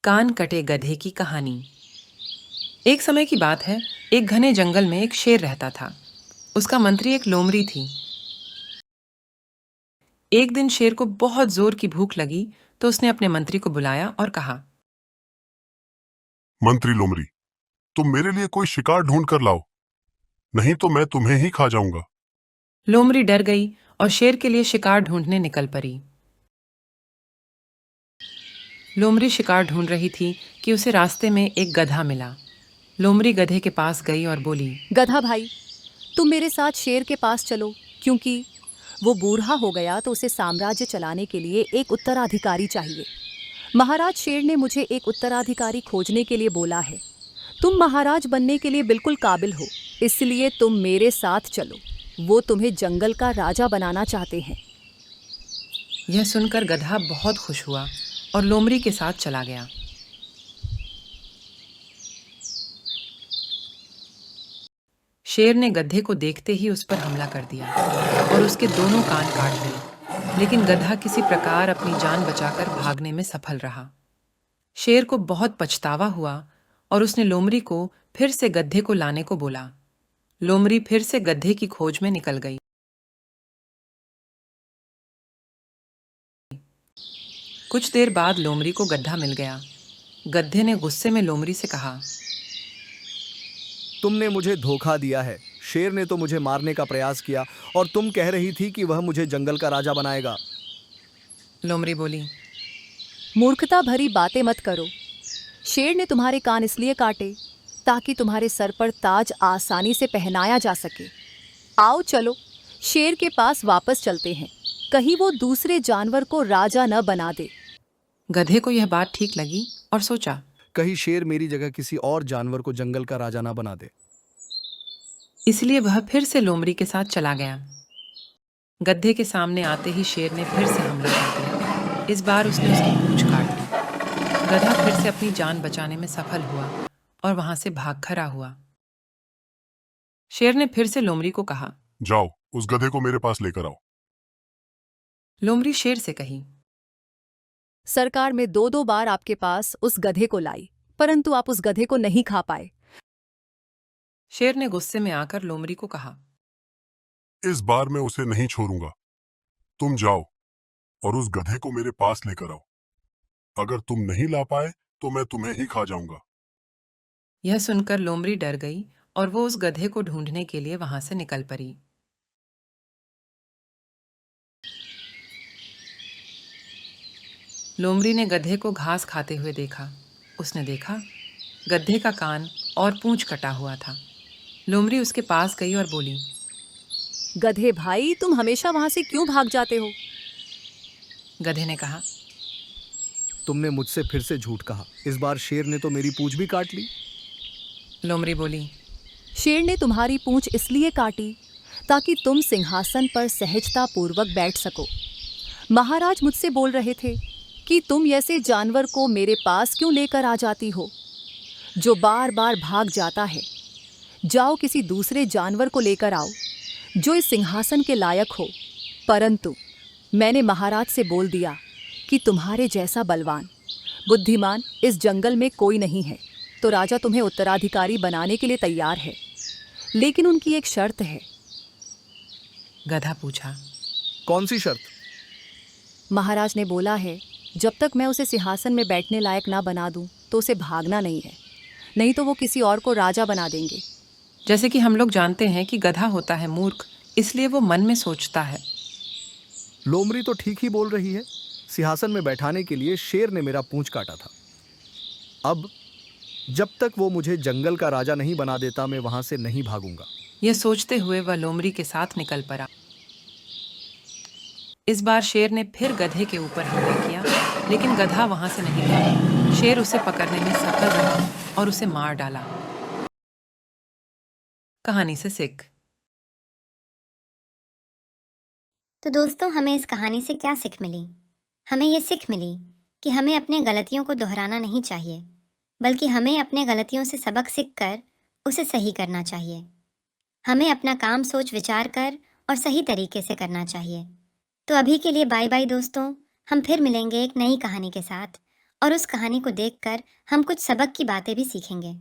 कान कटे गधे की कहानी। एक समय की बात है। एक घने जंगल में एक शेर रहता था। उसका मंत्री एक लोमड़ी थी। एक दिन शेर को बहुत जोर की भूख लगी, तो उसने अपने मंत्री को बुलाया और कहा। मंत्री लोमड़ी, तुम मेरे लिए कोई शिकार ढूंढ कर लाओ, नहीं तो मैं तुम्हें ही खा जाऊंगा। लोमड़ी डर गई और शेर के लिए शिकार ढूंढने निकल पड़ी। लोमड़ी शिकार ढूंढ रही थी कि उसे रास्ते में एक गधा मिला। लोमड़ी गधे के पास गई और बोली, गधा भाई, तुम मेरे साथ शेर के पास चलो, क्योंकि वो बूढ़ा हो गया तो उसे साम्राज्य चलाने के लिए एक उत्तराधिकारी चाहिए। महाराज शेर ने मुझे एक उत्तराधिकारी खोजने के लिए बोला है। तुम महाराज बनने के लिए बिल्कुल काबिल हो, इसलिए तुम मेरे साथ चलो। वो तुम्हें जंगल का राजा बनाना चाहते हैं। यह सुनकर गधा बहुत खुश हुआ और लोमड़ी के साथ चला गया। शेर ने गधे को देखते ही उस पर हमला कर दिया और उसके दोनों कान काट दिए, लेकिन गधा किसी प्रकार अपनी जान बचाकर भागने में सफल रहा। शेर को बहुत पछतावा हुआ और उसने लोमड़ी को फिर से गधे को लाने को बोला। लोमड़ी फिर से गधे की खोज में निकल गई। कुछ देर बाद लोमड़ी को गधा मिल गया। गधे ने गुस्से में लोमड़ी से कहा, तुमने मुझे धोखा दिया है। शेर ने तो मुझे मारने का प्रयास किया और तुम कह रही थी कि वह मुझे जंगल का राजा बनाएगा। लोमड़ी बोली, मूर्खता भरी बातें मत करो। शेर ने तुम्हारे कान इसलिए काटे ताकि तुम्हारे सर पर ताज आसानी से पहनाया जा सके। आओ चलो, शेर के पास वापस चलते हैं, कहीं वो दूसरे जानवर को राजा न बना दे। गधे को यह बात ठीक लगी और सोचा, कहीं शेर मेरी जगह किसी और जानवर को जंगल का राजा ना बना दे। इसलिए वह फिर से लोमड़ी के साथ चला गया। गधे के सामने आते ही शेर ने फिर से हमला कर दिया। इस बार उसने उसकी पूंछ काट ली। गधा फिर से अपनी जान बचाने में सफल हुआ और वहां से भाग खड़ा हुआ। शेर ने फिर से लोमड़ी को कहा, जाओ, उस गधे को मेरे पास लेकर आओ। लोमड़ी शेर से कही, सरकार में दो दो बार आपके पास उस गधे को लाई, परंतु आप उस गधे को नहीं खा पाए। शेर ने गुस्से में आकर लोमड़ी को कहा, इस बार मैं उसे नहीं छोड़ूंगा। तुम जाओ और उस गधे को मेरे पास लेकर आओ। अगर तुम नहीं ला पाए तो मैं तुम्हें ही खा जाऊंगा। यह सुनकर लोमड़ी डर गई और वो उस गधे को ढूंढने के लिए वहां से निकल पड़ी। लोमड़ी ने गधे को घास खाते हुए देखा। उसने देखा गधे का कान और पूंछ कटा हुआ था। लोमड़ी उसके पास गई और बोली, गधे भाई, तुम हमेशा वहां से क्यों भाग जाते हो? गधे ने कहा, तुमने मुझसे फिर से झूठ कहा। इस बार शेर ने तो मेरी पूंछ भी काट ली। लोमड़ी बोली, शेर ने तुम्हारी पूंछ इसलिए काटी ताकि तुम सिंहासन पर सहजता पूर्वक बैठ सको। महाराज मुझसे बोल रहे थे कि तुम ऐसे जानवर को मेरे पास क्यों लेकर आ जाती हो, जो बार बार भाग जाता है। जाओ, किसी दूसरे जानवर को लेकर आओ जो इस सिंहासन के लायक हो। परंतु मैंने महाराज से बोल दिया कि तुम्हारे जैसा बलवान, बुद्धिमान इस जंगल में कोई नहीं है, तो राजा तुम्हें उत्तराधिकारी बनाने के लिए तैयार है, लेकिन उनकी एक शर्त है। गधा पूछा, कौन सी शर्त? महाराज ने बोला है, जब तक मैं उसे सिंहासन में बैठने लायक ना बना दूं तो उसे भागना नहीं है, नहीं तो वो किसी और को राजा बना देंगे। जैसे कि हम लोग जानते हैं कि गधा होता है मूर्ख, इसलिए वो मन में सोचता है। लोमड़ी तो ठीक ही बोल रही है। सिंहासन में बैठाने के लिए शेर ने मेरा पूंछ काटा था। अब जब तक वो मुझे जंगल का राजा नहीं बना देता, मैं वहां से नहीं भागूंगा। यह सोचते हुए वह लोमड़ी के साथ निकल पड़ा। इस बार शेर ने फिर गधे के ऊपर हमला किया, लेकिन गधा वहां से नहीं भागा। शेर उसे पकड़ने में सफल रहा और उसे मार डाला। कहानी से सीख। तो दोस्तों, हमें इस कहानी से क्या सीख मिली? हमें ये सीख मिली कि हमें अपने गलतियों को दोहराना नहीं चाहिए, बल्कि हमें अपने गलतियों से सबक सीखकर उसे सही करना चाहिए। हमें अपना काम सोच विचार कर और सही तरीके से करना चाहिए। तो अभी के लिए बाय बाय दोस्तों। हम फिर मिलेंगे एक नई कहानी के साथ, और उस कहानी को देखकर हम कुछ सबक की बातें भी सीखेंगे।